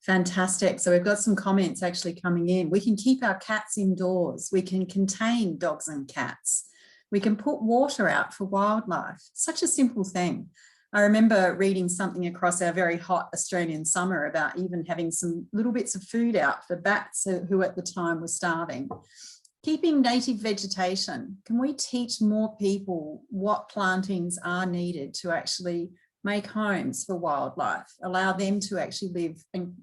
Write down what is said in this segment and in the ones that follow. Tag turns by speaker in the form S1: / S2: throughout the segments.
S1: Fantastic. So we've got some comments actually coming in. We can keep our cats indoors. We can contain dogs and cats. We can put water out for wildlife. Such a simple thing. I remember reading something across our very hot Australian summer about even having some little bits of food out for bats who at the time were starving. Keeping native vegetation. Can we teach more people what plantings are needed to actually make homes for wildlife, allow them to actually live and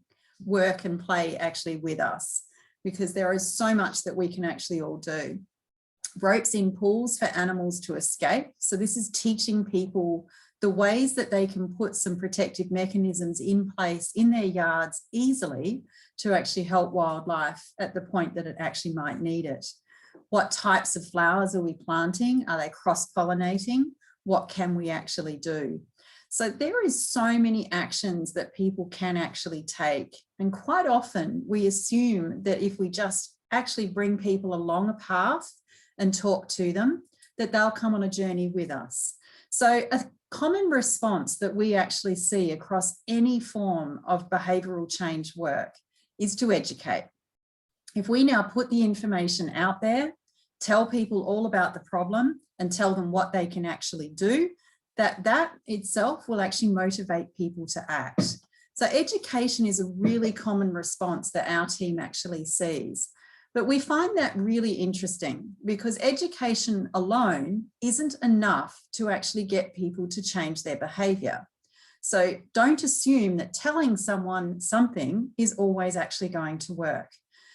S1: work and play actually with us, because there is so much that we can actually all do. Ropes in pools for animals to escape. So this is teaching people the ways that they can put some protective mechanisms in place in their yards easily to actually help wildlife at the point that it actually might need it. What types of flowers are we planting? Are they cross-pollinating? What can we actually do? So there is so many actions that people can actually take. And quite often we assume that if we just actually bring people along a path and talk to them, that they'll come on a journey with us. So a common response that we actually see across any form of behavioural change work is to educate. If we now put the information out there, tell people all about the problem and tell them what they can actually do, that itself will actually motivate people to act. So education is a really common response that our team actually sees. But we find that really interesting because education alone isn't enough to actually get people to change their behaviour. So don't assume that telling someone something is always actually going to work.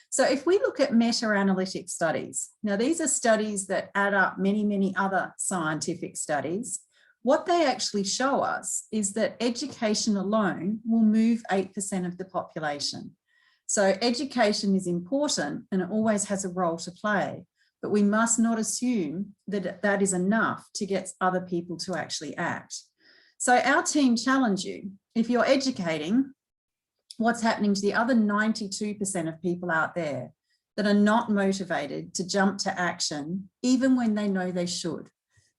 S1: So if we look at meta-analytic studies, now these are studies that add up many, many other scientific studies. What they actually show us is that education alone will move 8% of the population. So education is important and it always has a role to play, but we must not assume that that is enough to get other people to actually act. So our team challenge you, if you're educating, what's happening to the other 92% of people out there that are not motivated to jump to action, even when they know they should.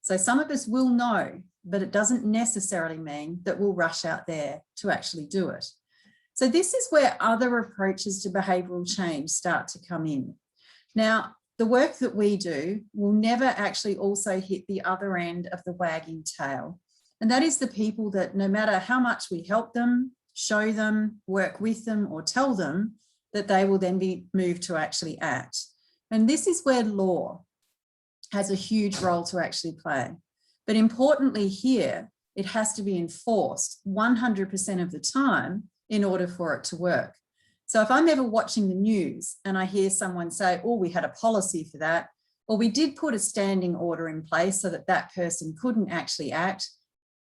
S1: So some of us will know, but it doesn't necessarily mean that we'll rush out there to actually do it. So this is where other approaches to behavioural change start to come in. Now, the work that we do will never actually also hit the other end of the wagging tail. And that is the people that no matter how much we help them, show them, work with them, or tell them, that they will then be moved to actually act. And this is where law has a huge role to actually play. But importantly here, it has to be enforced 100% of the time in order for it to work. So if I'm ever watching the news and I hear someone say, oh, we had a policy for that, or we did put a standing order in place so that that person couldn't actually act,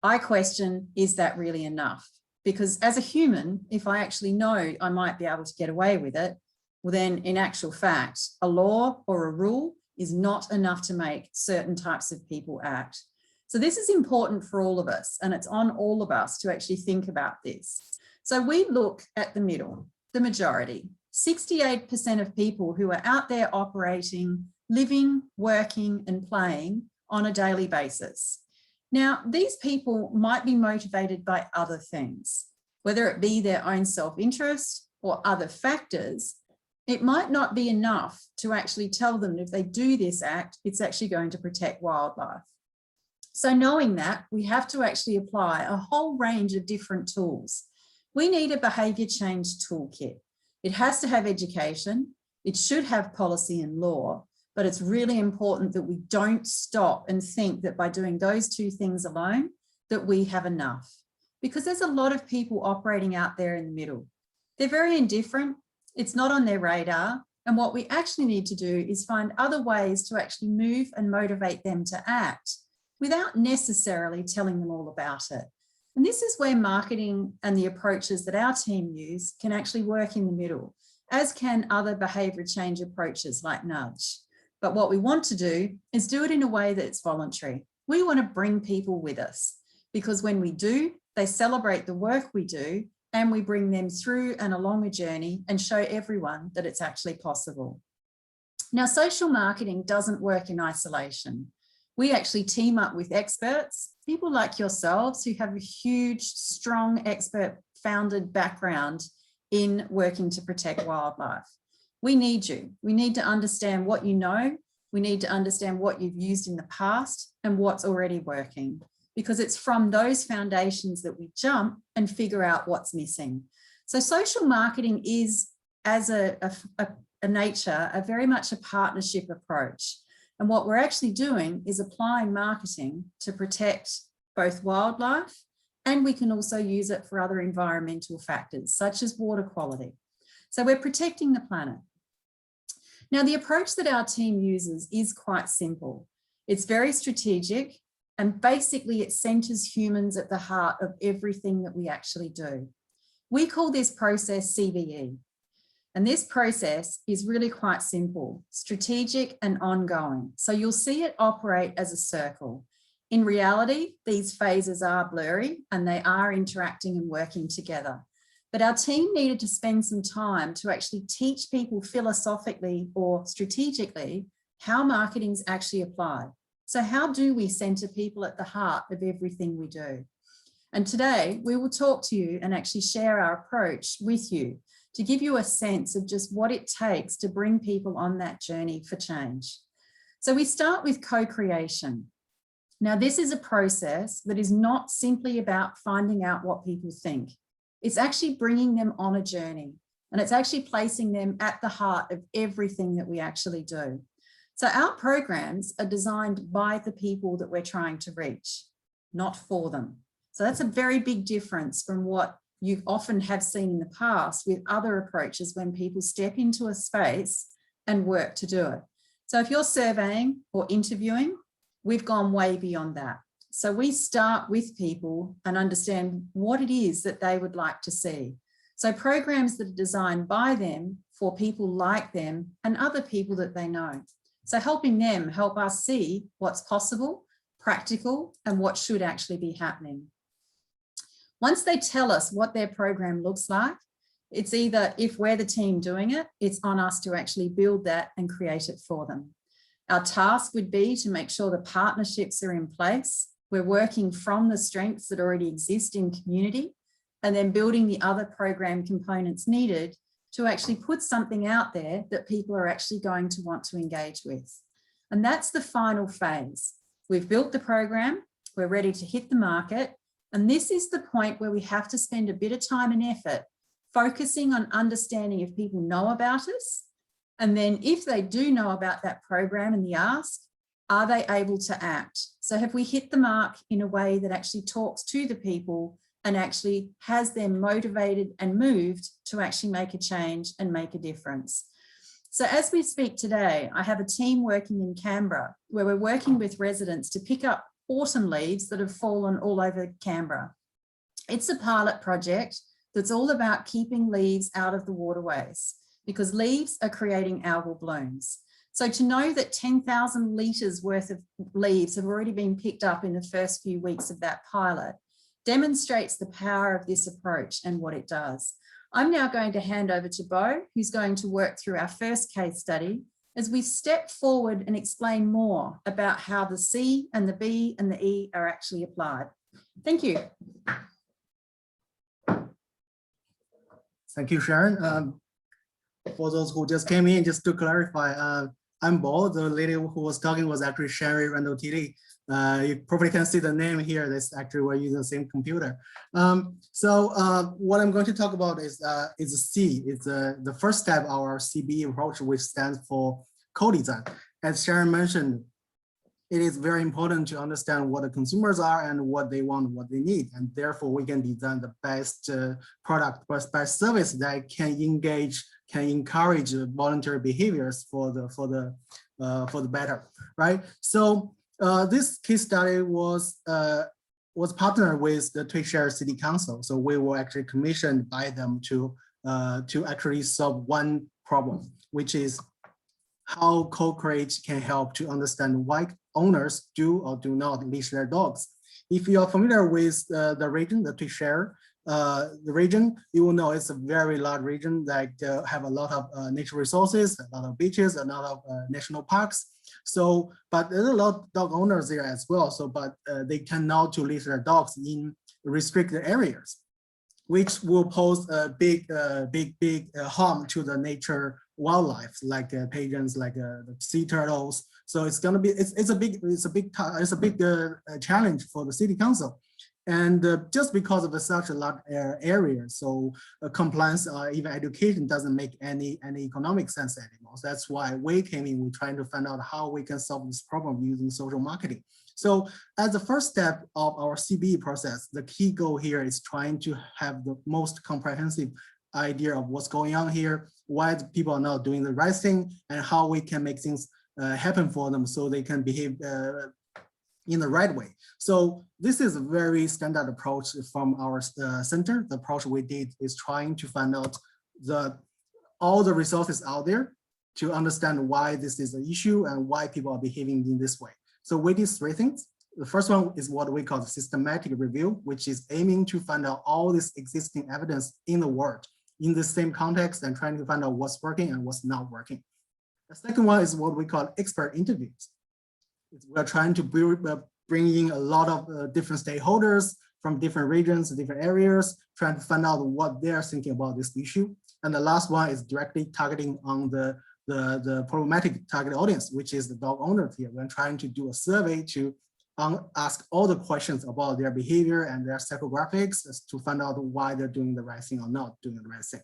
S1: I question, is that really enough? Because as a human, if I actually know I might be able to get away with it, well then in actual fact, a law or a rule is not enough to make certain types of people act. So this is important for all of us, and it's on all of us to actually think about this. So we look at the middle, the majority, 68% of people who are out there operating, living, working and playing on a daily basis. Now, these people might be motivated by other things, whether it be their own self-interest or other factors. It might not be enough to actually tell them if they do this act, it's actually going to protect wildlife. So knowing that, we have to actually apply a whole range of different tools. We need a behaviour change toolkit. It has to have education, it should have policy and law, but it's really important that we don't stop and think that by doing those two things alone, that we have enough. Because there's a lot of people operating out there in the middle. They're very indifferent, it's not on their radar, and what we actually need to do is find other ways to actually move and motivate them to act without necessarily telling them all about it. And this is where marketing and the approaches that our team use can actually work in the middle, as can other behaviour change approaches like nudge. But what we want to do is do it in a way that it's voluntary. We want to bring people with us, because when we do, they celebrate the work we do and we bring them through and along a journey and show everyone that it's actually possible. Now, social marketing doesn't work in isolation. We actually team up with experts, people like yourselves who have a huge, strong expert founded background in working to protect wildlife. We need you. We need to understand what you know. We need to understand what you've used in the past and what's already working, because it's from those foundations that we jump and figure out what's missing. So social marketing is, as a nature, very much a partnership approach. And what we're actually doing is applying marketing to protect both wildlife, and we can also use it for other environmental factors, such as water quality. So we're protecting the planet. Now, the approach that our team uses is quite simple. It's very strategic, and basically it centers humans at the heart of everything that we actually do. We call this process CBE. And this process is really quite simple, strategic and ongoing. So you'll see it operate as a circle. In reality, these phases are blurry and they are interacting and working together. But our team needed to spend some time to actually teach people philosophically or strategically how marketing's actually applied. So how do we center people at the heart of everything we do? And today we will talk to you and actually share our approach with you to give you a sense of just what it takes to bring people on that journey for change. So we start with co-creation. Now, this is a process that is not simply about finding out what people think. It's actually bringing them on a journey, and it's actually placing them at the heart of everything that we actually do. So our programs are designed by the people that we're trying to reach, not for them. So that's a very big difference from what you often have seen in the past with other approaches when people step into a space and work to do it. So if you're surveying or interviewing, we've gone way beyond that. So we start with people and understand what it is that they would like to see. So programs that are designed by them for people like them and other people that they know. So helping them help us see what's possible, practical, and what should actually be happening. Once they tell us what their program looks like, it's either, if we're the team doing it, it's on us to actually build that and create it for them. Our task would be to make sure the partnerships are in place. We're working from the strengths that already exist in community, and then building the other program components needed to actually put something out there that people are actually going to want to engage with. And that's the final phase. We've built the program, we're ready to hit the market. And this is the point where we have to spend a bit of time and effort focusing on understanding if people know about us. And then if they do know about that program and the ask, are they able to act? So have we hit the mark in a way that actually talks to the people and actually has them motivated and moved to actually make a change and make a difference? So as we speak today, I have a team working in Canberra where we're working with residents to pick up autumn leaves that have fallen all over Canberra. It's a pilot project that's all about keeping leaves out of the waterways, because leaves are creating algal blooms. So to know that 10,000 litres worth of leaves have already been picked up in the first few weeks of that pilot demonstrates the power of this approach and what it does. I'm now going to hand over to Bo, who's going to work through our first case study as we step forward and explain more about how the C and the B and the E are actually applied. Thank you.
S2: Thank you, Sharon. For those who just came in, just to clarify, I'm Bo. The lady who was talking was actually Sherry Randall-Tilly. You probably can see the name here. That's actually we're using the same computer. What I'm going to talk about is C. It's the first step of our CBE approach, which stands for co-design. As Sharon mentioned, it is very important to understand what the consumers are and what they want, what they need, and therefore we can design the best product, best service that can engage, can encourage voluntary behaviors for the better, right? So this case study was partnered with the Tuishare City Council. So we were actually commissioned by them to actually solve one problem, which is how Co-Create can help to understand why owners do or do not leash their dogs. If you are familiar with the region, the Tuishare, the region, you will know it's a very large region that have a lot of natural resources, a lot of beaches, a lot of national parks. So, but there's a lot of dog owners there as well. So, but they cannot to leash their dogs in restricted areas. which will pose a big harm to the nature wildlife, like pigeons, like the sea turtles. So it's gonna be it's a big challenge for the city council, and just because of such a large area, so compliance or even education doesn't make any economic sense anymore. So that's why we came in. We're trying to find out how we can solve this problem using social marketing. So as the first step of our CBE process, the key goal here is trying to have the most comprehensive idea of what's going on here, why people are not doing the right thing, and how we can make things happen for them so they can behave in the right way. So this is a very standard approach from our center. The approach we did is trying to find out all the resources out there to understand why this is an issue and why people are behaving in this way. So we did three things. The first one is what we call the systematic review, which is aiming to find out all this existing evidence in the world in the same context and trying to find out what's working and what's not working. The second one is what we call expert interviews. We're trying to bring in a lot of different stakeholders from different regions, different areas, trying to find out what they're thinking about this issue. And the last one is directly targeting on the problematic target audience, which is the dog owners here. We're trying to do a survey to ask all the questions about their behavior and their psychographics to find out why they're doing the right thing or not doing the right thing.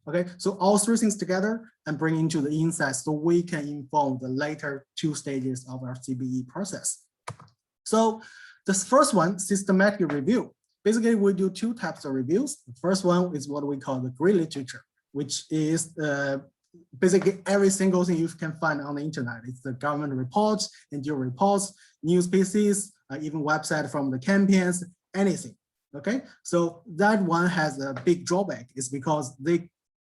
S2: Okay, so all three things together and bring into the insights so we can inform the later two stages of our CBE process. So this first one, systematic review. Basically, we do two types of reviews. The first one is what we call the gray literature, which is basically every single thing you can find on the internet. It's the government reports, NGO reports, news pieces, even website from the campaigns, anything. Okay, so that one has a big drawback. Is because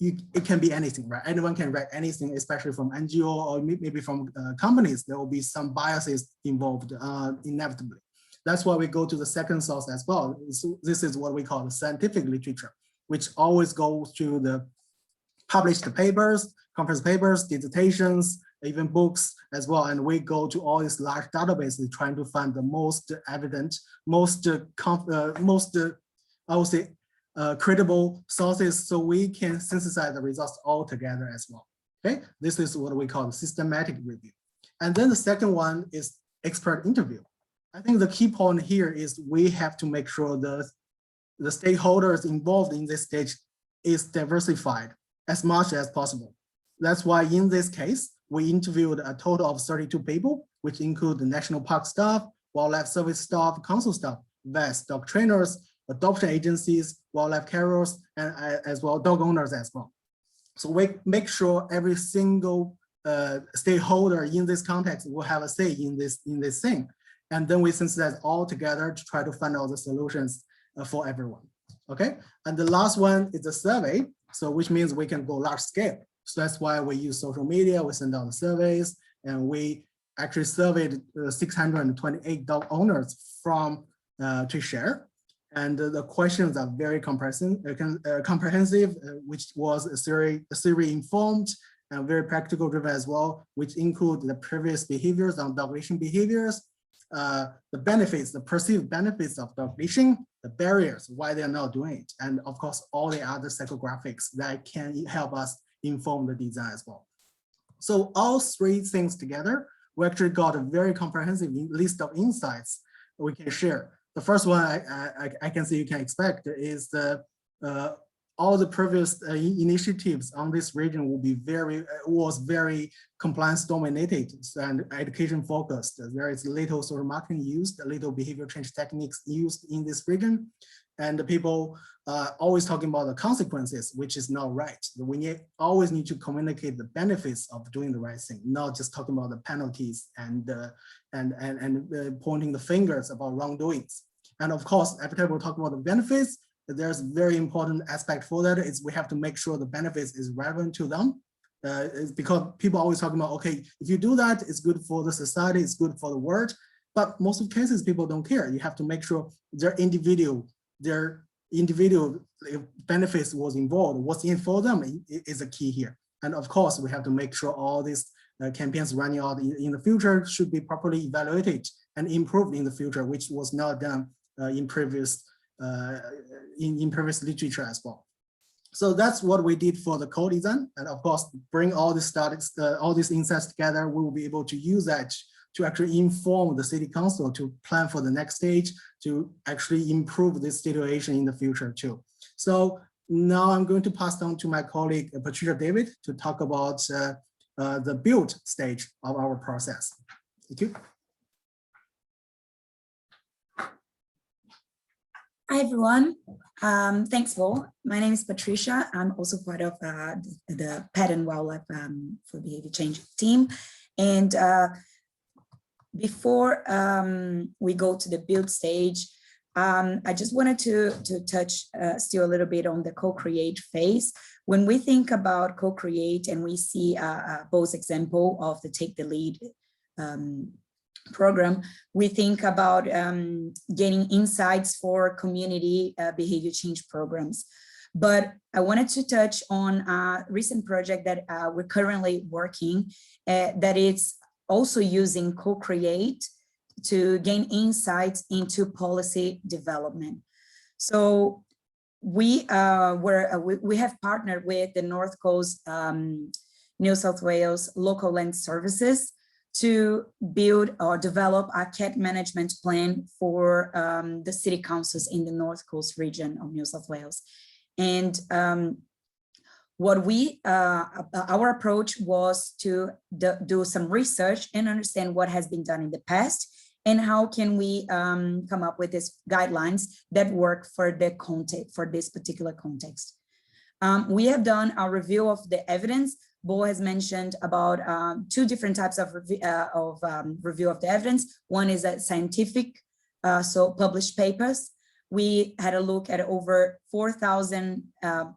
S2: it can be anything, right? Anyone can write anything, especially from NGO or maybe from companies. There will be some biases involved inevitably. That's why we go to the second source as well. So this is what we call the scientific literature, which always goes to the published papers, conference papers, dissertations, even books as well. And we go to all these large databases trying to find the most evident, I would say, credible sources so we can synthesize the results all together as well. Okay, this is what we call the systematic review. And then the second one is expert interview. I think the key point here is we have to make sure the stakeholders involved in this stage is diversified as much as possible. That's why in this case, we interviewed a total of 32 people, which include the national park staff, wildlife service staff, council staff, vets, dog trainers, adoption agencies, wildlife carers, and as well dog owners as well. So we make sure every single stakeholder in this context will have a say in this thing. And then we synthesize all together to try to find out the solutions for everyone. Okay, and the last one is a survey. So which means we can go large scale. So that's why we use social media, we send out the surveys, and we actually surveyed 628 dog owners from to share. And the questions are very comprehensive, which was theory informed and very practical driven as well, which include the previous behaviors on dog leashing behaviors, the benefits, the perceived benefits of dog leashing, the barriers, why they're not doing it, and of course, all the other psychographics that can help us inform the design as well. So all three things together, we actually got a very comprehensive list of insights we can share. The first one I can say you can expect is all the previous initiatives on this region will be was very compliance dominated and education focused. There is little social marketing used, little behavior change techniques used in this region. And the people always talking about the consequences, which is not right. We always need to communicate the benefits of doing the right thing, not just talking about the penalties and pointing the fingers about wrongdoings. And of course, every time we talk about the benefits, there's a very important aspect for that is we have to make sure the benefits is relevant to them. It's because people always talking about, okay, if you do that, it's good for the society, it's good for the world. But most of the cases, people don't care. You have to make sure their individual benefits was involved. What's in for them is a key here. And of course, we have to make sure all these campaigns running out in the future should be properly evaluated and improved in the future, which was not done in previous in previous literature as well. So that's what we did for the co-design, and of course, bring all these studies, all these insights together. We will be able to use that to actually inform the city council to plan for the next stage, to actually improve this situation in the future too. So now I'm going to pass on to my colleague Patricia David to talk about the build stage of our process. Thank you.
S3: Hi, everyone. Thanks, Bo. My name is Patricia. I'm also part of the Pet and Wildlife for Behavior Change team. And before we go to the build stage, I just wanted to touch still a little bit on the co-create phase. When we think about co-create and we see Bo's example of the Take the Lead program, we think about getting insights for community behavior change programs. But I wanted to touch on a recent project that we're currently working that is also using co-create to gain insights into policy development. So we have partnered with the North Coast New South Wales Local Land Services to build or develop a cat management plan for the city councils in the North Coast region of New South Wales. And what our approach was to do some research and understand what has been done in the past and how can we come up with these guidelines that work for the context, for this particular context. We have done a review of the evidence. Bo has mentioned about two different types of review of the evidence. One is a scientific, so published papers. We had a look at over 4,000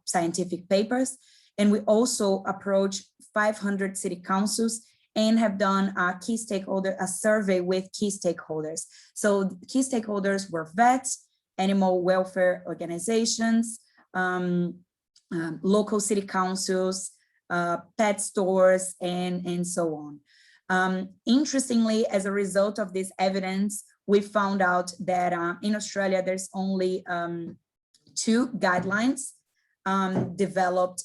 S3: scientific papers, and we also approached 500 city councils and have done a survey with key stakeholders. So key stakeholders were vets, animal welfare organizations, local city councils, pet stores, and so on. Interestingly, as a result of this evidence, we found out that in Australia, there's only 2 guidelines developed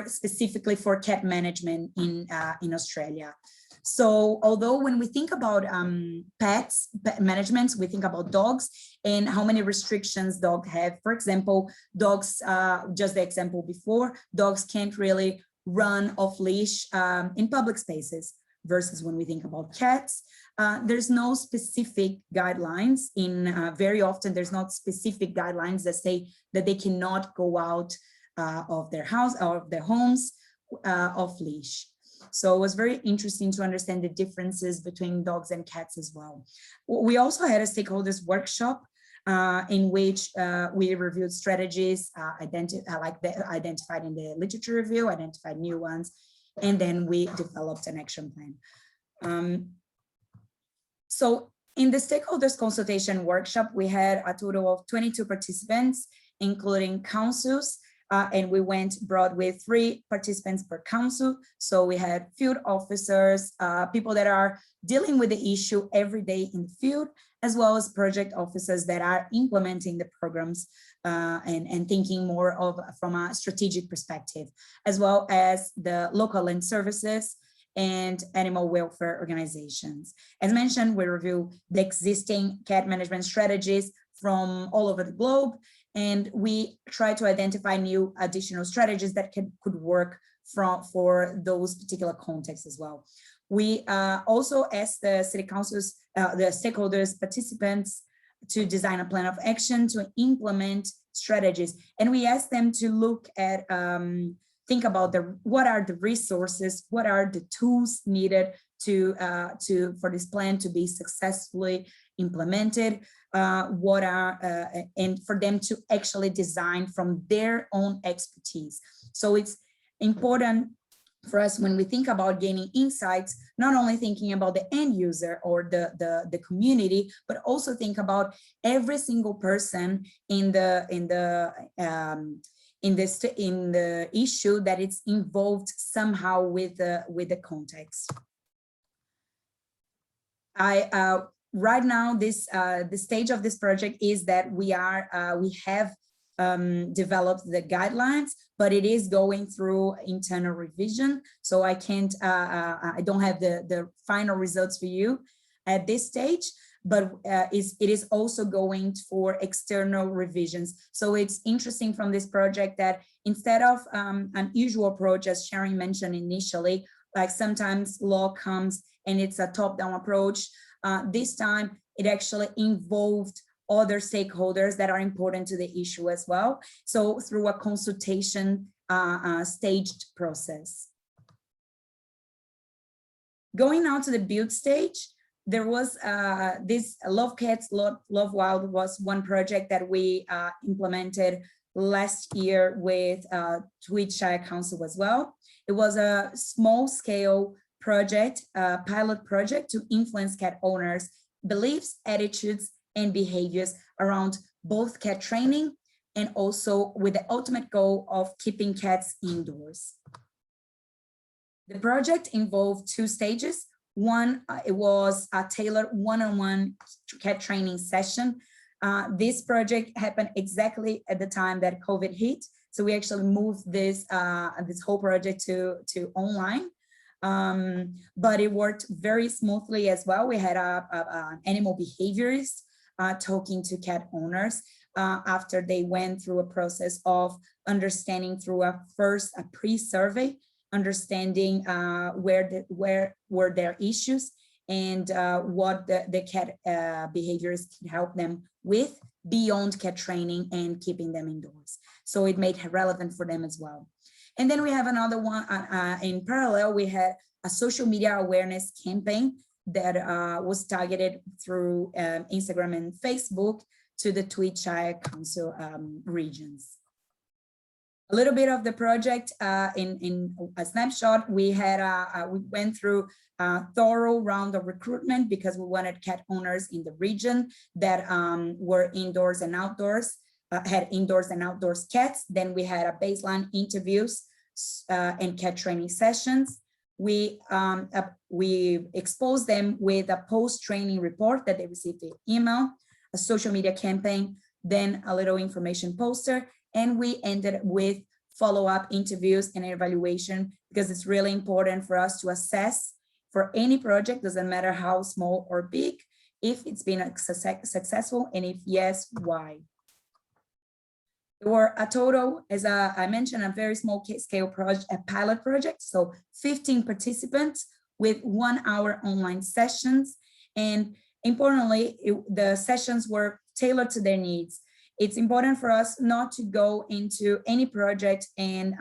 S3: specifically for cat management in Australia. So although when we think about pet management, we think about dogs and how many restrictions dogs have. For example, dogs, just the example before, dogs can't really run off leash in public spaces, versus when we think about cats, there's no specific guidelines very often there's not specific guidelines that say that they cannot go out of their house or of their homes off leash. So it was very interesting to understand the differences between dogs and cats as well. We also had a stakeholders workshop in which we reviewed strategies identified in the literature review, identified new ones, and then we developed an action plan. So in the stakeholders consultation workshop, we had a total of 22 participants, including councils, and we went broad with 3 participants per council. So we had field officers, people that are dealing with the issue every day in the field, as well as project officers that are implementing the programs and thinking more from a strategic perspective, as well as the local land services and animal welfare organizations. As mentioned, we review the existing cat management strategies from all over the globe, and we try to identify new additional strategies that could work for those particular contexts as well. We also asked the city councils, the stakeholders, participants to design a plan of action to implement strategies. And we asked them to look at, think about what are the resources, what are the tools needed for this plan to be successfully implemented, and for them to actually design from their own expertise. So it's important for us when we think about gaining insights, not only thinking about the end user or the community, but also think about every single person in the issue that it's involved somehow with the context. right now, the stage of this project is that we have developed the guidelines, but it is going through internal revision. So I can't, I don't have the final results for you at this stage, but it is also going for external revisions. So it's interesting from this project that instead of an usual approach, as Sharon mentioned initially, like sometimes law comes and it's a top-down approach, this time it actually involved other stakeholders that are important to the issue as well. So through a consultation staged process. Going now to the build stage, there was this Love Cats, Love Wild was one project that we implemented last year with Tweed Shire Council as well. It was a small scale project, pilot project to influence cat owners' beliefs, attitudes, and behaviors around both cat training and also with the ultimate goal of keeping cats indoors. The project involved 2 stages. One, it was a tailored one-on-one cat training session. This project happened exactly at the time that COVID hit. So we actually moved this whole project to online. But it worked very smoothly as well. We had an animal behaviorist talking to cat owners after they went through a process of understanding through a pre-survey, understanding where were their issues and what the cat behaviors can help them with beyond cat training and keeping them indoors. So it made it relevant for them as well. And then we have another one in parallel. We had a social media awareness campaign that was targeted through Instagram and Facebook to the Tweed Shire Council regions. A little bit of the project in a snapshot, we went through a thorough round of recruitment because we wanted cat owners in the region that were indoors and outdoors, had indoors and outdoors cats. Then we had a baseline interviews and cat training sessions. We exposed them with a post-training report that they received via email, a social media campaign, then a little information poster, and we ended with follow-up interviews and evaluation because it's really important for us to assess for any project, doesn't matter how small or big, if it's been successful, and if yes, why. There were a total, as I mentioned, a very small scale project, a pilot project. So 15 participants with 1 hour online sessions. And importantly, the sessions were tailored to their needs. It's important for us not to go into any project and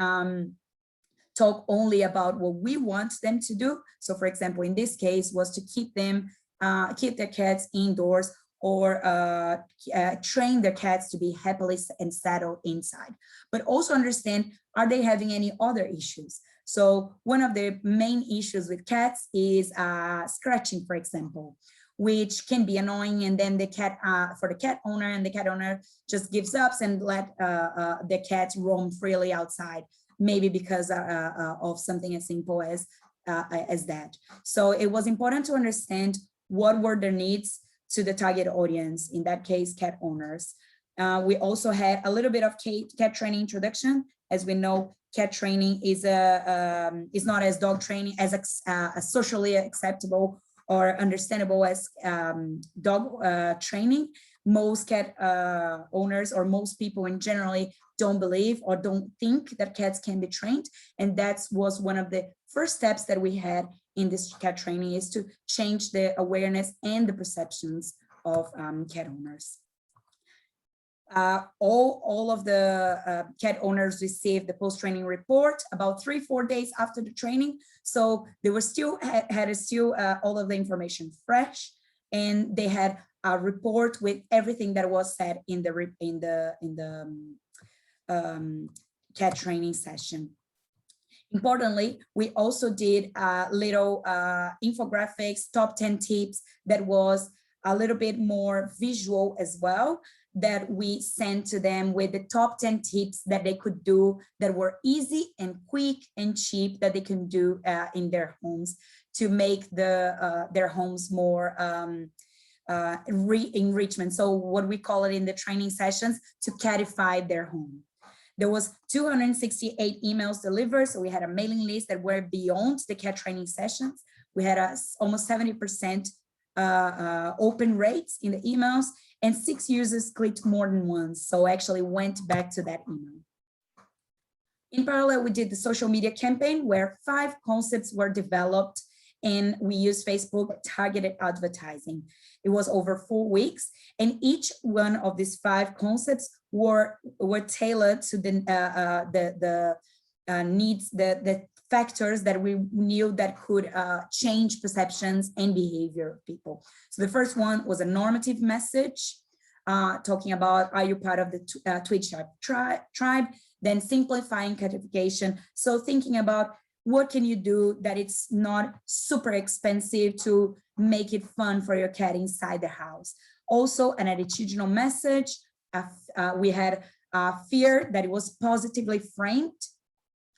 S3: talk only about what we want them to do. So for example, in this case was to keep their cats indoors or train their cats to be happily and settled inside, but also understand, are they having any other issues? So one of the main issues with cats is scratching, for example, which can be annoying. And then the cat, for the cat owner, and the cat owner just gives up and let the cats roam freely outside, maybe because of something as simple as that. So it was important to understand what were their needs to the target audience, in that case, cat owners. We also had a little bit of cat training introduction. As we know, cat training is not as dog training, as socially acceptable or understandable as dog training. Most cat owners or most people in generally don't believe or don't think that cats can be trained. And that was one of the first steps that we had in this cat training, is to change the awareness and the perceptions of cat owners. All of the cat owners received the post-training report about 3-4 days after the training. So they were still had all of the information fresh, and they had a report with everything that was said in the cat training session. Importantly, we also did little infographics, top 10 tips, that was a little bit more visual as well, that we sent to them with the top 10 tips that they could do that were easy and quick and cheap, that they can do in their homes to make their homes more enrichment. So what we call it in the training sessions, to catify their home. There was 268 emails delivered. So we had a mailing list that were beyond the cat training sessions. We had almost 70% open rates in the emails, and 6 users clicked more than once. So actually went back to that email. In parallel, we did the social media campaign where 5 concepts were developed, and we used Facebook targeted advertising. It was over 4 weeks, and each one of these 5 concepts were tailored to the needs, the factors that we knew that could change perceptions and behavior of people. So the first one was a normative message, talking about, are you part of the Twitch tribe? Then simplifying catification. So thinking about what can you do that it's not super expensive to make it fun for your cat inside the house. Also an attitudinal message. We had fear that it was positively framed,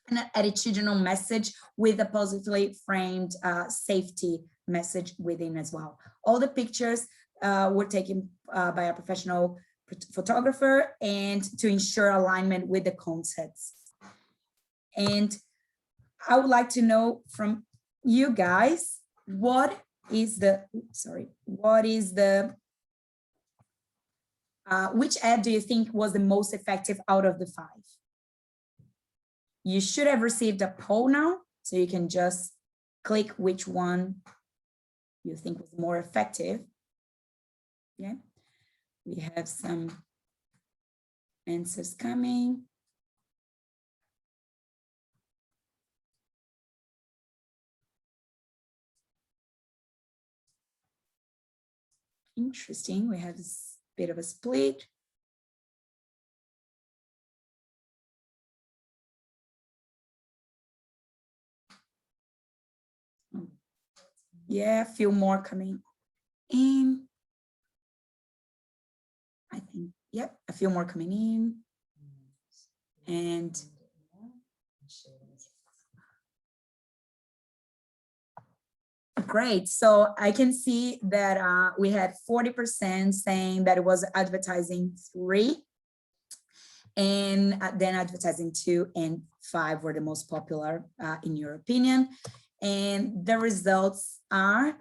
S3: and an attitudinal message with a positively framed safety message within as well. All the pictures were taken by a professional photographer, and to ensure alignment with the concepts. And I would like to know from you guys, which ad do you think was the most effective out of the 5? You should have received a poll now, so you can just click which one you think was more effective. Yeah, we have some answers coming. Interesting, we have a bit of a split. Yeah, a few more coming in. I think, yep, a few more coming in. And great, so I can see that we had 40% saying that it was advertising 3, and then advertising 2 and 5 were the most popular in your opinion. And the results are,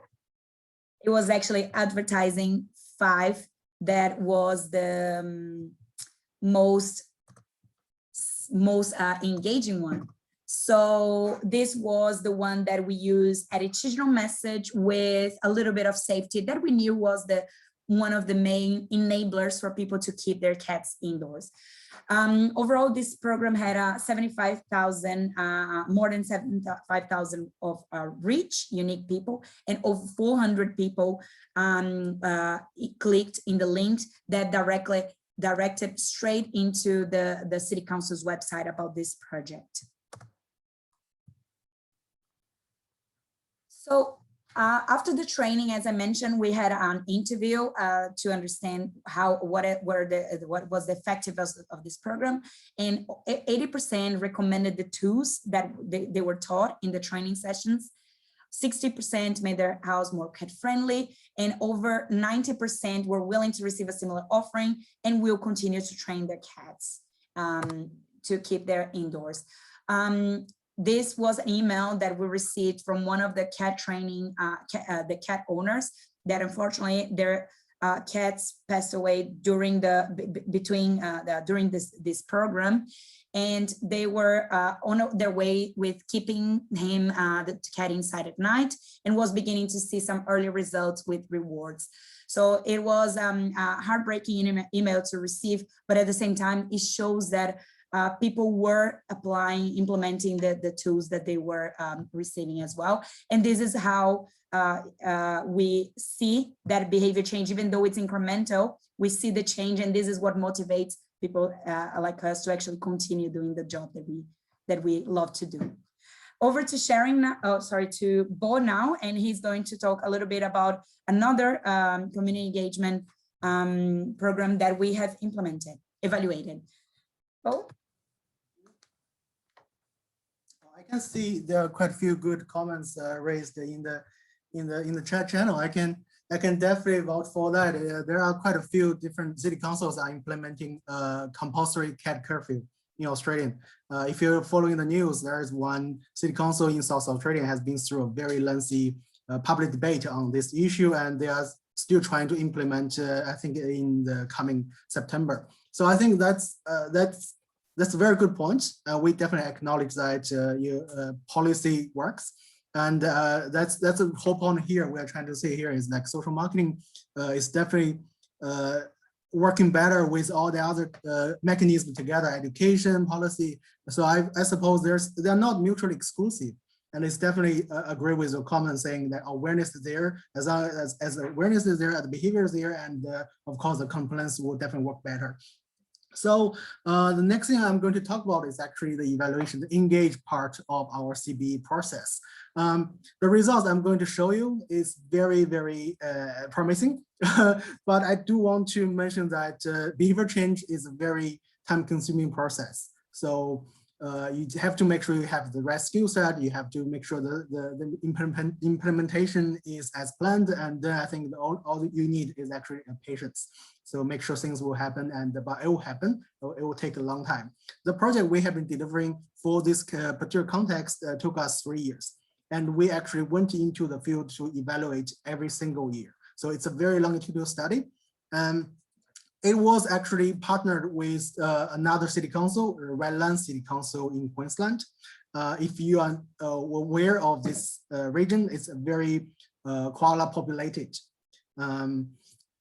S3: it was actually advertising 5 that was the most engaging one. So this was the one that we used attitudinal message with a little bit of safety that we knew was one of the main enablers for people to keep their cats indoors. Overall, this program had 75,000, more than 75,000 of reach, unique people, and over 400 people clicked in the link that directed straight into the City Council's website about this project. So after the training, as I mentioned, we had an interview to understand what was the effectiveness of this program, and 80% recommended the tools that they were taught in the training sessions. 60% made their house more cat friendly, and over 90% were willing to receive a similar offering and will continue to train their cats to keep their indoors. This was an email that we received from one of the cat training, the cat owners, that unfortunately their cats passed away during during this program, and they were on their way with keeping him, the cat, inside at night, and was beginning to see some early results with rewards. So it was a heartbreaking email to receive, but at the same time, it shows that people were implementing the tools that they were receiving as well. And this is how we see that behavior change, even though it's incremental, we see the change, and this is what motivates people like us to actually continue doing the job that we love to do. Over to Sharon now, to Bo now, and he's going to talk a little bit about another community engagement program that we have evaluated. Bo?
S2: I can see there are quite a few good comments raised in the chat channel. I can I can definitely vouch for that. There are quite a few different city councils are implementing compulsory cat curfew in Australia. If you're following the news, there is one city council in South Australia has been through a very lengthy public debate on this issue, and they are still trying to implement, I think, in the coming September. So I think that's a very good point. We definitely acknowledge that your policy works. And that's a whole point here. We're trying to say here is like social marketing is definitely working better with all the other mechanisms together, education, policy. So I suppose they're not mutually exclusive. And it's definitely agree with your comment saying that awareness is there, as long as awareness is there, the behavior is there, and of course the compliance will definitely work better. So the next thing I'm going to talk about is actually the evaluation, the engage part of our CBE process. The results I'm going to show you is very, very promising, but I do want to mention that behavior change is a very time-consuming process. So you have to make sure you have the right skill set. You have to make sure the implementation is as planned. And then I think all you need is actually patience. So make sure things will happen, but it will happen. It will take a long time. The project we have been delivering for this particular context took us 3 years. And we actually went into the field to evaluate every single year. So it's a very longitudinal study. It was actually partnered with another city council, Redland City Council in Queensland. If you are aware of this region, it's a very koala populated.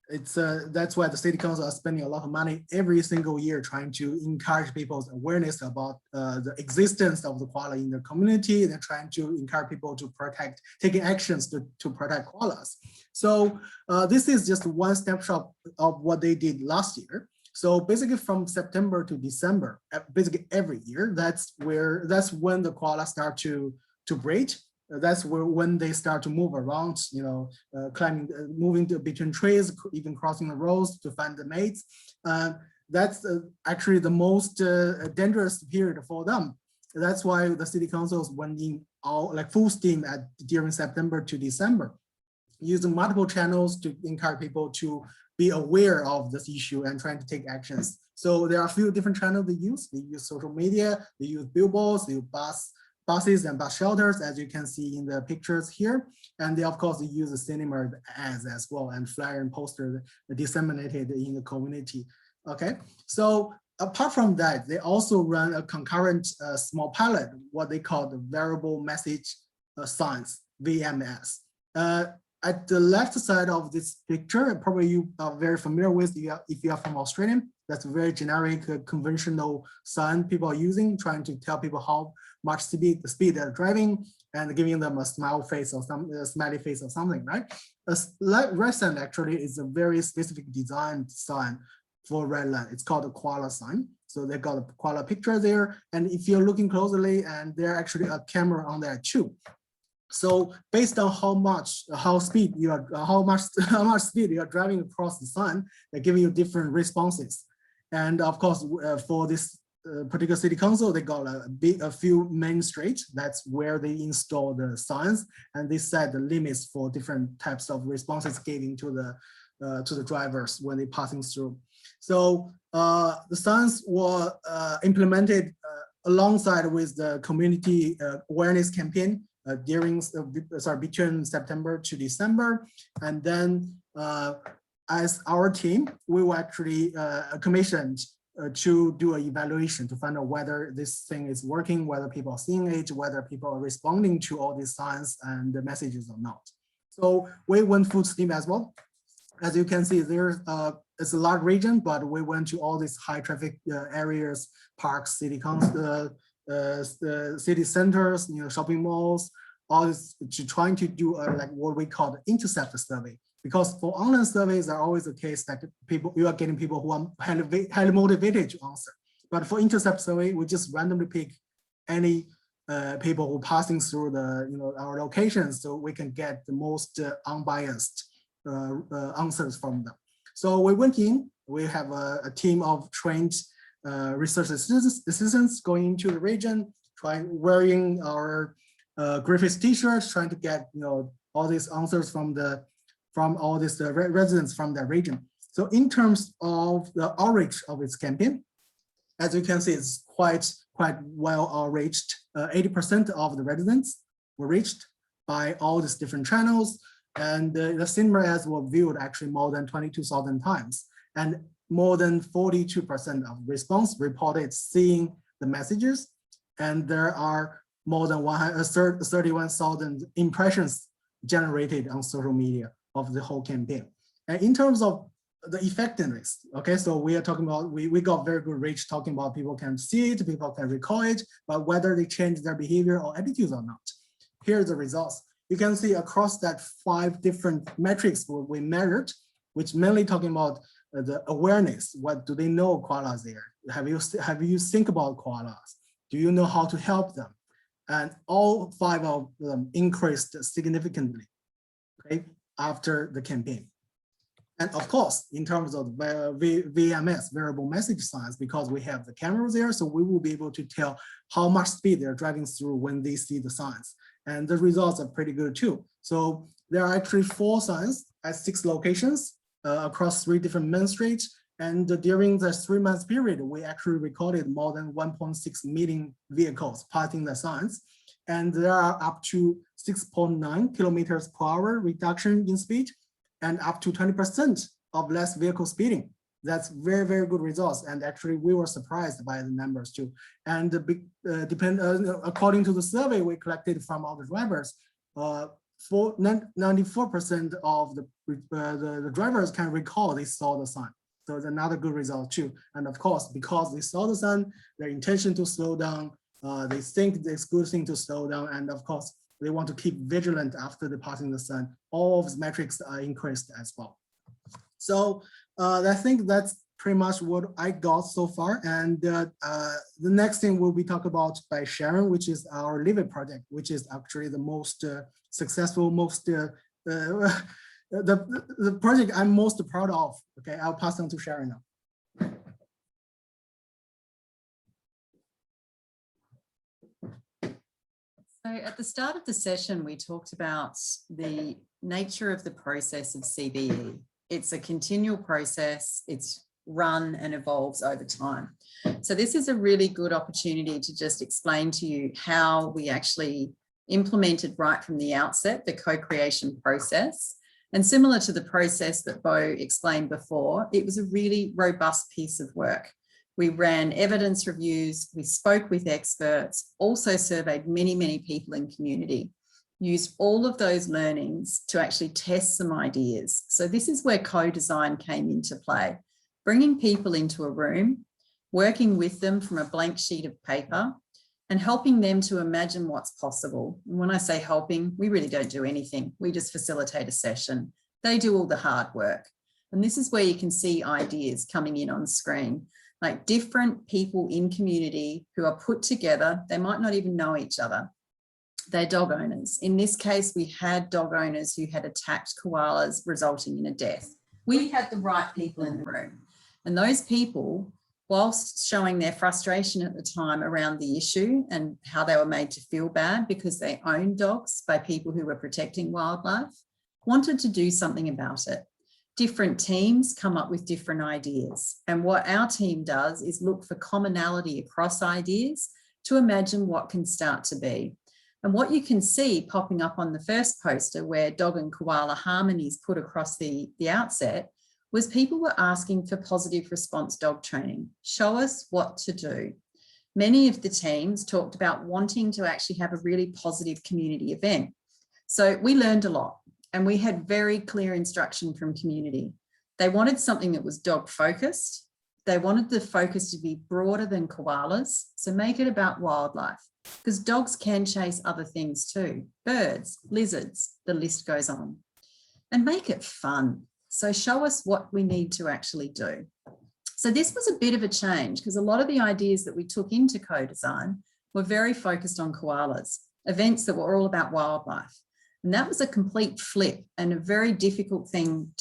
S2: That's why the city council are spending a lot of money every single year trying to encourage people's awareness about the existence of the koala in the community. They're trying to encourage people to taking actions to protect koalas. So this is just one snapshot of what they did last year. So basically from September to December, basically every year, that's when the koalas start to breed. That's when they start to move around, climbing, moving between trees, even crossing the roads to find the mates. That's actually the most dangerous period for them. That's why the city councils went in full steam during September to December, using multiple channels to encourage people to be aware of this issue and trying to take actions. So there are a few different channels they use. They use social media, they use billboards, they use buses and bus shelters, as you can see in the pictures here. And they, of course, they use the cinema ads as well, and flyer and poster disseminated in the community. Okay, so apart from that, they also run a concurrent small pilot, what they call the variable message signs, VMS. At the left side of this picture, probably you are very familiar with if you are from Australia. That's a very generic, conventional sign people are using, trying to tell people how much speed they're driving and giving them a smiley face or something, right? Red sign actually is a very specific designed sign for Redland. It's called a koala sign. So they got a koala picture there. And if you're looking closely, and there's actually a camera on there too. So based on how much speed you are driving across the sun, they're giving you different responses. And of course, for this particular city council, they got a few main streets. That's where they install the signs, and they set the limits for different types of responses given to the drivers when they're passing through. So the signs were implemented alongside with the community awareness campaign between September to December. And then as our team, we were actually commissioned to do an evaluation to find out whether this thing is working, whether people are seeing it, whether people are responding to all these signs and the messages or not. So we went full steam as well. As you can see, it's a large region, but we went to all these high traffic areas, parks, city centers, shopping malls, all this, trying to do like what we call the intercept survey. Because for online surveys are always the case that you are getting people who are highly motivated to answer. But for intercept survey, we just randomly pick any people who are passing through our locations, so we can get the most unbiased answers from them. So we went in. We have a team of trained research assistants going into the region, wearing our graphics t-shirts, trying to get all these answers from the from all these residents from that region. So in terms of the outreach of its campaign, as you can see, it's quite well outreached. 80% of the residents were reached by all these different channels, and the cinema ads were viewed actually more than 22,000 times, and more than 42% of response reported seeing the messages, and there are more than 31,000 impressions generated on social media of the whole campaign. And in terms of the effectiveness, okay, so we are talking about, we got very good reach talking about people can see it, people can recall it, but whether they change their behavior or attitudes or not. Here's the results. You can see across that 5 different metrics we measured, which mainly talking about the awareness. What do they know koalas there? Have you think about koalas? Do you know how to help them? And all 5 of them increased significantly, okay, after the campaign. And of course, in terms of VMS, variable message signs, because we have the cameras there, so we will be able to tell how much speed they're driving through when they see the signs. And the results are pretty good too. So there are actually 4 signs at 6 locations across 3 different main streets. And during the 3-month period, we actually recorded more than 1.6 million vehicles passing the signs. And there are up to 6.9 kilometers per hour reduction in speed, and up to 20% of less vehicle speeding. That's very, very good results. And actually we were surprised by the numbers too. And according to the survey we collected from all the drivers, 94% of the drivers can recall they saw the sign. So it's another good result too. And of course, because they saw the sign, their intention to slow down, they think it's a good thing to slow down. And of course, they want to keep vigilant after the passing the sun. All of the metrics are increased as well. So I think that's pretty much what I got so far. And the next thing will be talked about by Sharon, which is our Live It project, which is actually the most successful, most the project I'm most proud of. Okay, I'll pass on to Sharon now.
S1: So at the start of the session, we talked about the nature of the process of CBE. It's a continual process. It's run and evolves over time. So this is a really good opportunity to just explain to you how we actually implemented right from the outset the co-creation process. And similar to the process that Bo explained before, it was a really robust piece of work. We ran evidence reviews, we spoke with experts, also surveyed many, many people in community, used all of those learnings to actually test some ideas. So this is where co-design came into play, bringing people into a room, working with them from a blank sheet of paper and helping them to imagine what's possible. And when I say helping, we really don't do anything. We just facilitate a session. They do all the hard work. And this is where you can see ideas coming in on screen, like different people in community who are put together. They might not even know each other. They're dog owners. In this case, we had dog owners who had attacked koalas, resulting in a death. We had the right people in the room. And those people, whilst showing their frustration at the time around the issue and how they were made to feel bad because they owned dogs by people who were protecting wildlife, wanted to do something about it. Different teams come up with different ideas. And what our team does is look for commonality across ideas to imagine what can start to be. And what you can see popping up on the first poster where dog and koala harmony is put across the outset was people were asking for positive response dog training. Show us what to do. Many of the teams talked about wanting to actually have a really positive community event. So we learned a lot. And we had very clear instruction from community. They wanted something that was dog focused. They wanted the focus to be broader than koalas. So make it about wildlife, because dogs can chase other things too. Birds, lizards, the list goes on. And make it fun. So show us what we need to actually do. So this was a bit of a change because a lot of the ideas that we took into co-design were very focused on koalas, events that were all about wildlife. And that was a complete flip and a very difficult thing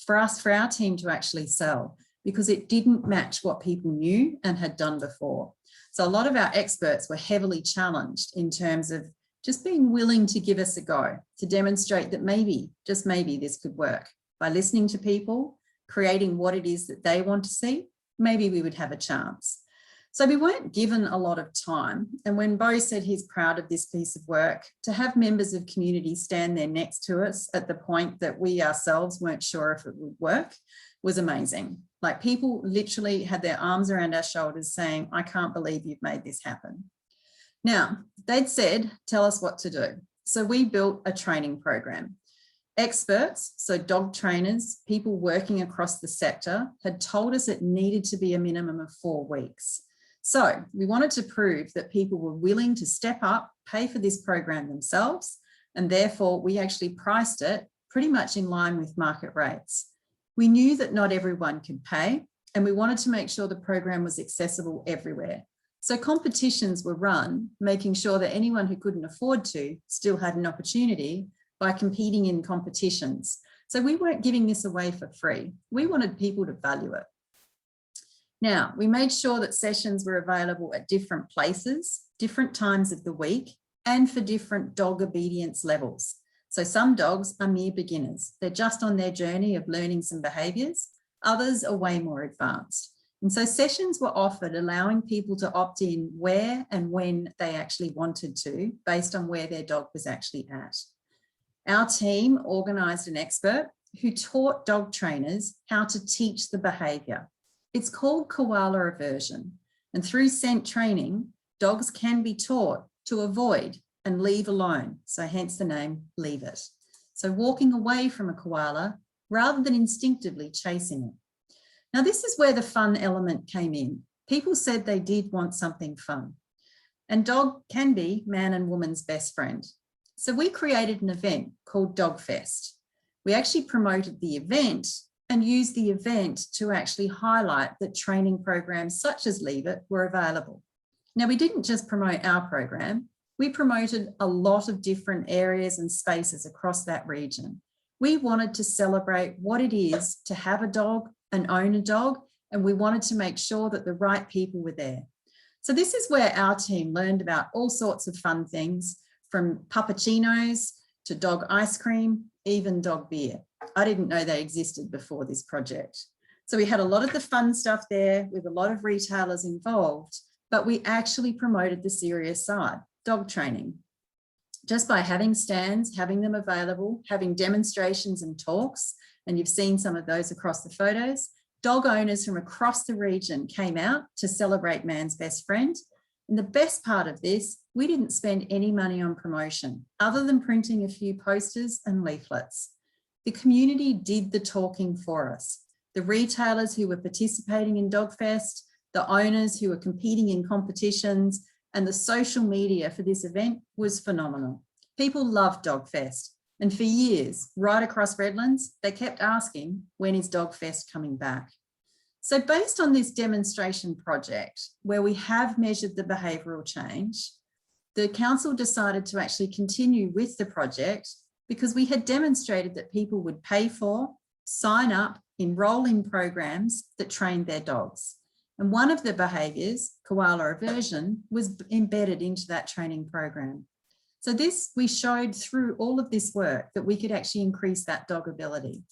S1: for our team to actually sell because it didn't match what people knew and had done before. So a lot of our experts were heavily challenged in terms of just being willing to give us a go, to demonstrate that maybe, just maybe, this could work. By listening to people, creating what it is that they want to see, maybe we would have a chance. So we weren't given a lot of time. And when Bo said he's proud of this piece of work, to have members of community stand there next to us at the point that we ourselves weren't sure if it would work was amazing. Like, people literally had their arms around our shoulders saying, I can't believe you've made this happen. Now, they'd said, tell us what to do. So we built a training program. Experts, so dog trainers, people working across the sector, had told us it needed to be a minimum of 4 weeks. So we wanted to prove that people were willing to step up, pay for this program themselves, and therefore we actually priced it pretty much in line with market rates. We knew that not everyone could pay, and we wanted to make sure the program was accessible everywhere. So competitions were run, making sure that anyone who couldn't afford to still had an opportunity by competing in competitions. So we weren't giving this away for free. We wanted people to value it. Now, we made sure that sessions were available at different places, different times of the week, and for different dog obedience levels. So some dogs are mere beginners. They're just on their journey of learning some behaviours. Others are way more advanced. And so sessions were offered, allowing people to opt in where and when they actually wanted to, based on where their dog was actually at. Our team organised an expert who taught dog trainers how to teach the behaviour. It's called koala aversion. And through scent training, dogs can be taught to avoid and leave alone. So hence the name Leave It. So walking away from a koala rather than instinctively chasing it. Now, this is where the fun element came in. People said they did want something fun. And dog can be man and woman's best friend. So we created an event called Dogfest. We actually promoted the event and used the event to actually highlight that training programs such as Leave It were available. Now, we didn't just promote our program, we promoted a lot of different areas and spaces across that region. We wanted to celebrate what it is to have a dog and own a dog, and we wanted to make sure that the right people were there. So this is where our team learned about all sorts of fun things, from puppuccinos to dog ice cream, even dog beer. I didn't know they existed before this project. So we had a lot of the fun stuff there with a lot of retailers involved, but we actually promoted the serious side, dog training. Just by having stands, having them available, having demonstrations and talks, and you've seen some of those across the photos, dog owners from across the region came out to celebrate man's best friend. And the best part of this, we didn't spend any money on promotion other than printing a few posters and leaflets. The community did the talking for us. The retailers who were participating in Dogfest, the owners who were competing in competitions, and the social media for this event was phenomenal. People loved Dogfest. And for years, right across Redlands, they kept asking, when is Dogfest coming back? So based on this demonstration project, where we have measured the behavioural change, the council decided to actually continue with the project because we had demonstrated that people would pay for, sign up, enrol in programs that trained their dogs. And one of the behaviours, koala aversion, was embedded into that training program. So this, we showed through all of this work that we could actually increase that dog ability.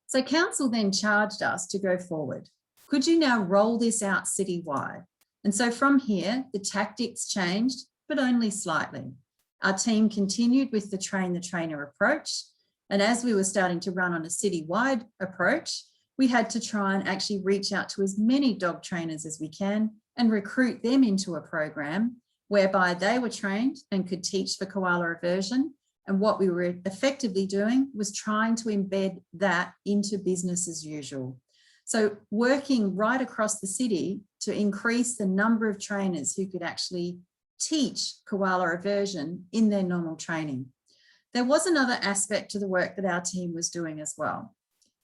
S1: So council then charged us to go forward. Could you now roll this out citywide? And so from here, the tactics changed, but only slightly. Our team continued with the train the trainer approach. And as we were starting to run on a citywide approach, we had to try and actually reach out to as many dog trainers as we can and recruit them into a program whereby they were trained and could teach for koala aversion. And what we were effectively doing was trying to embed that into business as usual. So working right across the city to increase the number of trainers who could actually teach koala aversion in their normal training. There was another aspect to the work that our team was doing as well.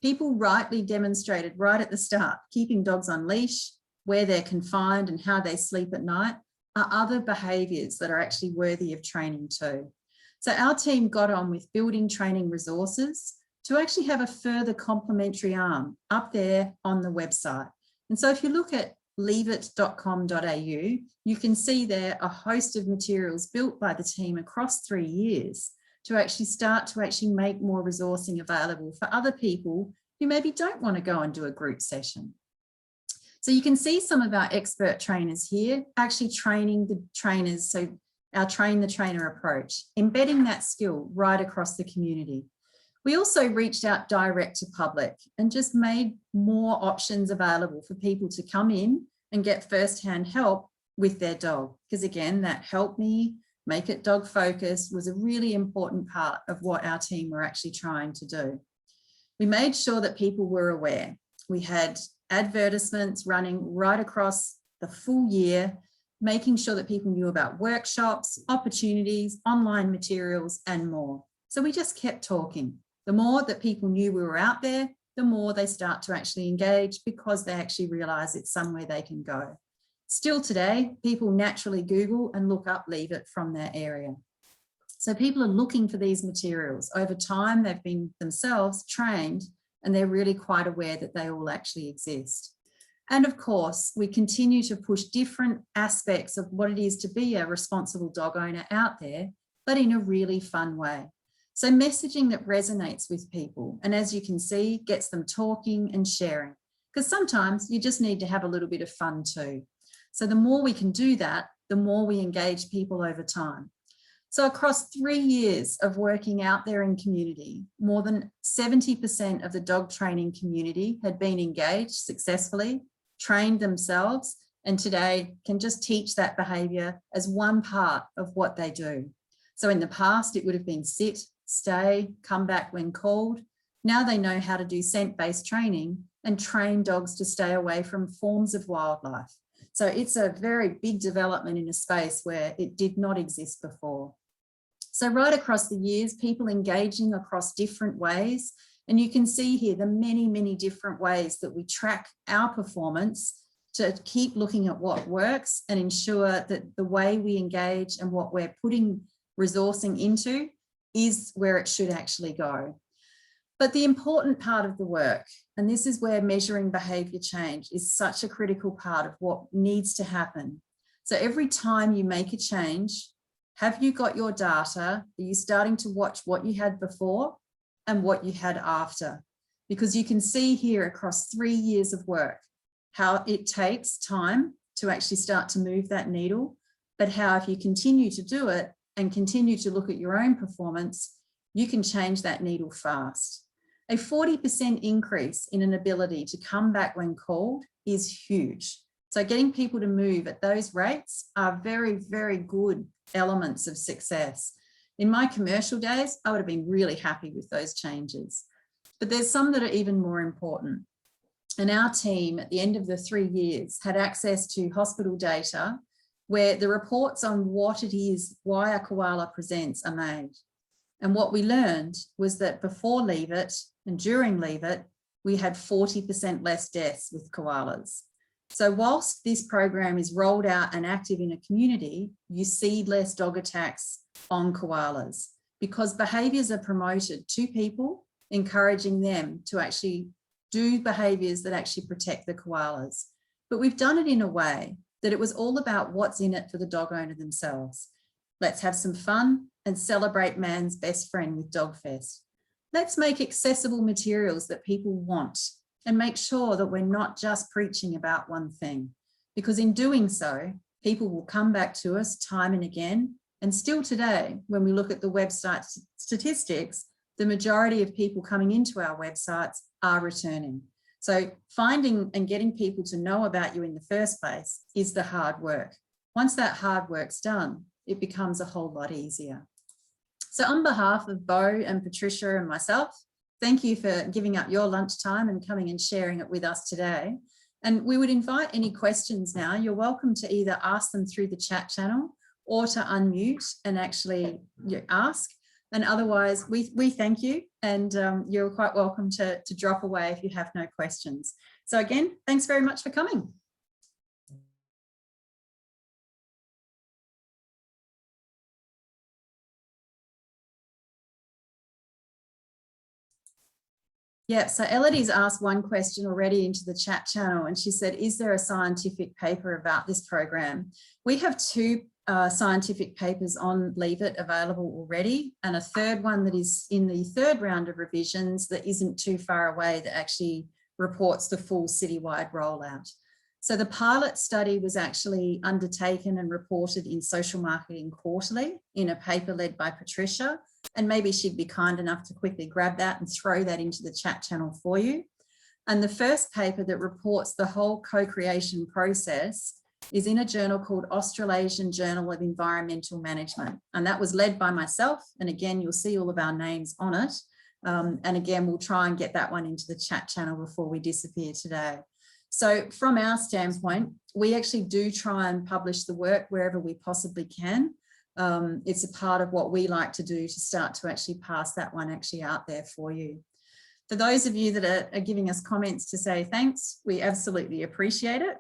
S1: People rightly demonstrated right at the start, keeping dogs on leash, where they're confined and how they sleep at night are other behaviours that are actually worthy of training too. So our team got on with building training resources to actually have a further complementary arm up there on the website. And so if you look at leaveit.com.au, you can see there a host of materials built by the team across 3 years to actually start to actually make more resourcing available for other people who maybe don't want to go and do a group session. So you can see some of our expert trainers here actually training the trainers. So our train the trainer approach, embedding that skill right across the community. We also reached out direct to public and just made more options available for people to come in and get firsthand help with their dog. Because again, that help me, make it dog focused was a really important part of what our team were actually trying to do. We made sure that people were aware. We had advertisements running right across the full year, making sure that people knew about workshops, opportunities, online materials, and more. So we just kept talking. The more that people knew we were out there, the more they start to actually engage because they actually realize it's somewhere they can go. Still today, people naturally Google and look up Leave It from their area. So people are looking for these materials. Over time, they've been themselves trained and they're really quite aware that they all actually exist. And of course, we continue to push different aspects of what it is to be a responsible dog owner out there, but in a really fun way. So messaging that resonates with people, and as you can see, gets them talking and sharing, because sometimes you just need to have a little bit of fun too. So the more we can do that, the more we engage people over time. So across 3 years of working out there in community, more than 70% of the dog training community had been engaged successfully, trained themselves, and today can just teach that behaviour as one part of what they do. So in the past, it would have been sit, stay, come back when called. Now they know how to do scent-based training and train dogs to stay away from forms of wildlife. So it's a very big development in a space where it did not exist before. So right across the years, people engaging across different ways. And you can see here the many, many different ways that we track our performance to keep looking at what works and ensure that the way we engage and what we're putting resourcing into is where it should actually go. But the important part of the work, and this is where measuring behaviour change is such a critical part of what needs to happen. So every time you make a change, have you got your data? Are you starting to watch what you had before and what you had after? Because you can see here across 3 years of work, how it takes time to actually start to move that needle, but how if you continue to do it and continue to look at your own performance, you can change that needle fast. A 40% increase in an ability to come back when called is huge. So getting people to move at those rates are very, very good elements of success. In my commercial days, I would have been really happy with those changes. But there's some that are even more important. And our team at the end of the 3 years had access to hospital data where the reports on what it is, why a koala presents are made. And what we learned was that before Leave It and during Leave It, we had 40% less deaths with koalas. So whilst this program is rolled out and active in a community, you see less dog attacks on koalas because behaviours are promoted to people, encouraging them to actually do behaviours that actually protect the koalas. But we've done it in a way that it was all about what's in it for the dog owner themselves. Let's have some fun and celebrate man's best friend with Dogfest. Let's make accessible materials that people want and make sure that we're not just preaching about one thing, because in doing so, people will come back to us time and again. And still today, when we look at the website statistics, the majority of people coming into our websites are returning. So finding and getting people to know about you in the first place is the hard work. Once that hard work's done, it becomes a whole lot easier. So on behalf of Bo and Patricia and myself, thank you for giving up your lunchtime and coming and sharing it with us today. And we would invite any questions now. You're welcome to either ask them through the chat channel or to unmute and actually ask. And otherwise, we thank you, and you're quite welcome to drop away if you have no questions. So again, thanks very much for coming. Yeah, so Elodie's asked one question already into the chat channel, and she said, is there a scientific paper about this program? We have two scientific papers on Leave It available already, and a third one that is in the third round of revisions that isn't too far away, that actually reports the full citywide rollout. So the pilot study was actually undertaken and reported in Social Marketing Quarterly in a paper led by Patricia, and maybe she'd be kind enough to quickly grab that and throw that into the chat channel for you. And the first paper that reports the whole co-creation process is in a journal called Australasian Journal of Environmental Management. And that was led by myself. And again, you'll see all of our names on it. And again, we'll try and get that one into the chat channel before we disappear today. So from our standpoint, we actually do try and publish the work wherever we possibly can. It's a part of what we like to do to start to actually pass that one actually out there for you. For those of you that are giving us comments to say thanks, we absolutely appreciate it.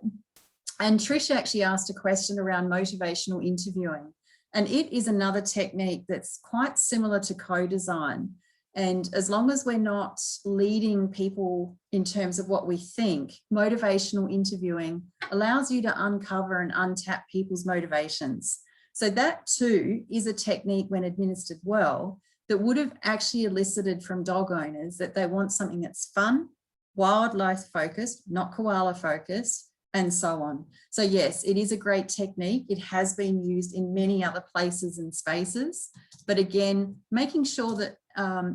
S1: And Trish actually asked a question around motivational interviewing. And it is another technique that's quite similar to co-design. And as long as we're not leading people in terms of what we think, motivational interviewing allows you to uncover and untap people's motivations. So that too is a technique, when administered well, that would have actually elicited from dog owners that they want something that's fun, wildlife focused, not koala focused, and so on. So yes, it is a great technique. It has been used in many other places and spaces, but again, making sure that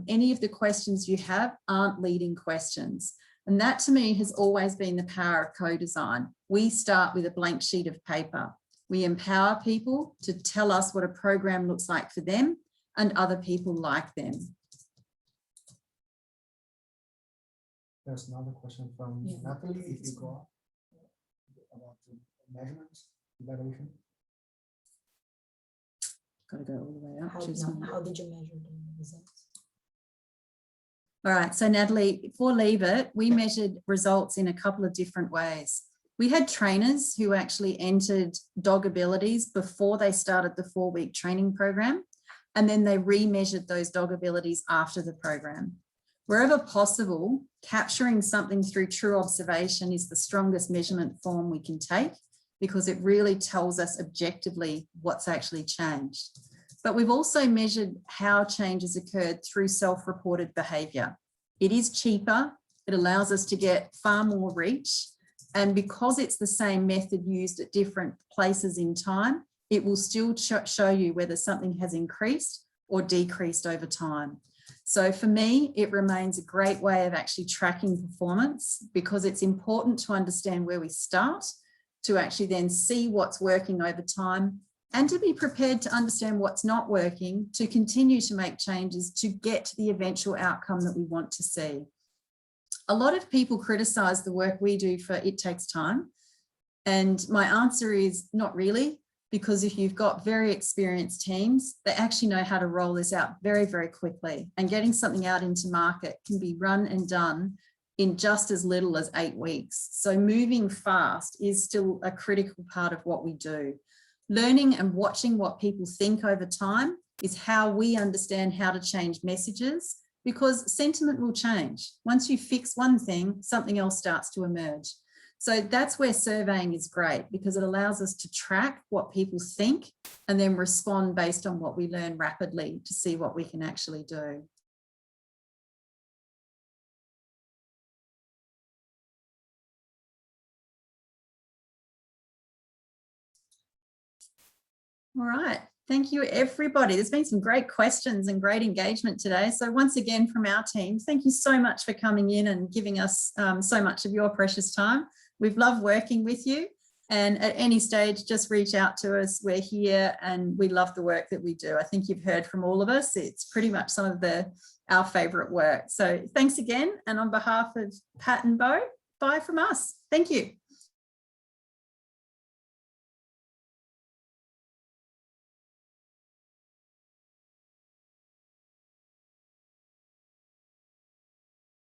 S1: any of the questions you have aren't leading questions. And that to me has always been the power of co-design. We start with a blank sheet of paper. We empower people to tell us what a program looks like for them and other people like them.
S2: There's another question from Natalie, if you go up, about the measurements, evaluation.
S1: Got to go all the way up.
S4: How did you measure the results?
S1: All right, so Natalie, for Leave It, we measured results in a couple of different ways. We had trainers who actually entered dog abilities before they started the 4-week training program, and then they re-measured those dog abilities after the program. Wherever possible, capturing something through true observation is the strongest measurement form we can take, because it really tells us objectively what's actually changed. But we've also measured how changes occurred through self-reported behaviour. It is cheaper, it allows us to get far more reach, and because it's the same method used at different places in time, it will still show you whether something has increased or decreased over time. So for me, it remains a great way of actually tracking performance, because it's important to understand where we start, to actually then see what's working over time, and to be prepared to understand what's not working, to continue to make changes to get to the eventual outcome that we want to see. A lot of people criticize the work we do for it takes time. And my answer is not really, because if you've got very experienced teams, they actually know how to roll this out very, very quickly. And getting something out into market can be run and done in just as little as 8 weeks. So moving fast is still a critical part of what we do. Learning and watching what people think over time is how we understand how to change messages, because sentiment will change. Once you fix one thing, something else starts to emerge. So that's where surveying is great, because it allows us to track what people think and then respond based on what we learn rapidly to see what we can actually do. All right, thank you everybody. There's been some great questions and great engagement today. So once again from our team, thank you so much for coming in and giving us so much of your precious time. We've loved working with you, and at any stage, just reach out to us. We're here and we love the work that we do. I think you've heard from all of us. It's pretty much some of our favourite work. So thanks again. And on behalf of Pat and Bo, bye from us. Thank you.